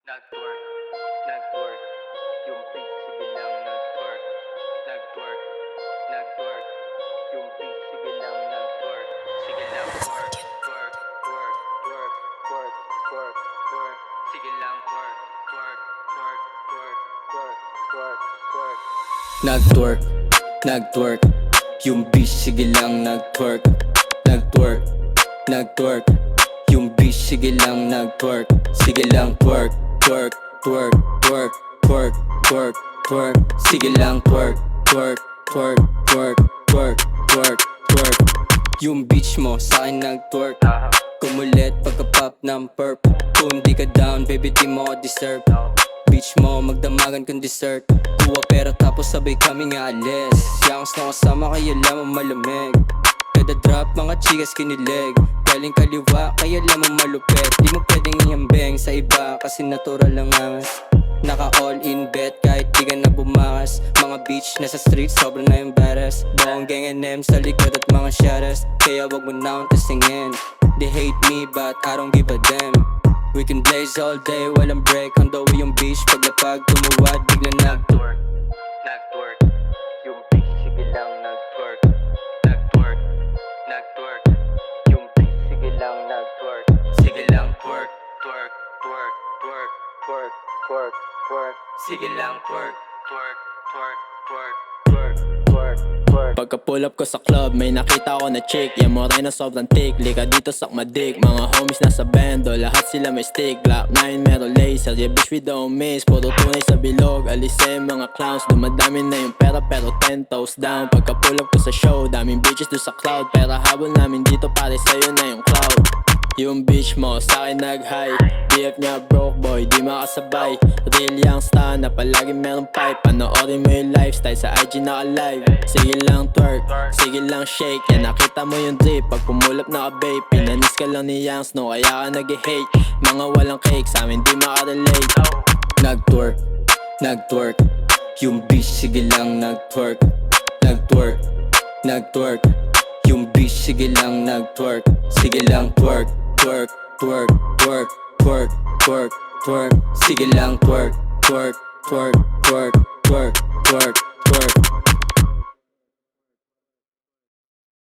Nag-twerk, nag-twerk, yung beat sige lang nag-twerk. Nag-twerk, nag-twerk, yung beat sige lang nag-twerk. Sige lang twerk, twerk, twerk, twerk, twerk, twerk, twerk. Sige lang twerk, twerk, twerk, twerk, twerk, twerk, twerk. Nag-twerk, nag-twerk, yung beat sige lang nag-twerk. Nag-twerk, nag-twerk, yung beat sige lang nag-twerk. Sige lang twerk, twerk, twerk, twerk, twerk, twerk, twerk. Sige lang twerk, twerk, twerk, twerk, twerk, twerk, twerk. Yung bitch mo sa'kin nag-twerk. Kumulit pagka-pop ng perp. Kung di ka down, baby di mo deserve. Bitch mo magdamagan kung dessert. Kuha pera tapos sabay kaming aalis. Yangs na kasama kaya lamang malamig. Kada drop mga chikas kinilig. Galing kaliwa kaya lamang malupit. Di mo pwedeng ihambeng sa iba kasi natural lang angas. Naka all in bet kahit di ka na bumakas. Mga bitch nasa street sobrang na yung badass. Buong gang NM sa likod at mga shadows. Kaya wag mo na akong testingin. They hate me but I don't give a damn. We can blaze all day walang break. On the way yung beach paglapag tumuwad bigla nag-twerk. Nag-twerk, yung beach sige lang nag-twerk. Nag-twerk, nag-twerk, yung beach sige lang nag-twerk. Sige lang twerk, twerk, twerk, twerk, twerk, twerk, twerk. Sige lang twerk, twerk, twerk, twerk, twerk, twerk, twerk. Pagka pull up ko sa club, may nakita ko na chick. Yung morena sobrang thick, lika dito sak madik. Mga homies nasa bando, lahat sila may stick. Glock 9 meron laser, yeah bitch we don't miss. Puro tunay sa bilog, alisin mga clowns. Dumadami na yung pera pero 10 toes down. Pagka pull up ko sa show, daming bitches do sa cloud. Pera habol namin dito pare sa'yo na yung cloud. Yung bitch mo sa'kin nag-high. BF niya broke boy, di makasabay. Real youngster na palagi meron pipe. Panoorin mo yung lifestyle sa IG naka-live. Sige lang twerk, sige lang shake. Yan nakita mo yung drip pag pumulap na ka-babe. Pinanis ka lang ni Youngs no kaya ka nag-hate. Mga walang cake sa'min di makarelate. Nag-twerk, nag-twerk, yung bitch sige lang nag-twerk. Nag-twerk, nag-twerk, yung bitch sige lang nag-twerk. Sige lang twerk, twerk, twerk, twerk, twerk, twerk, twerk. Sige lang twerk, twerk, twerk, twerk, twerk, twerk, twerk.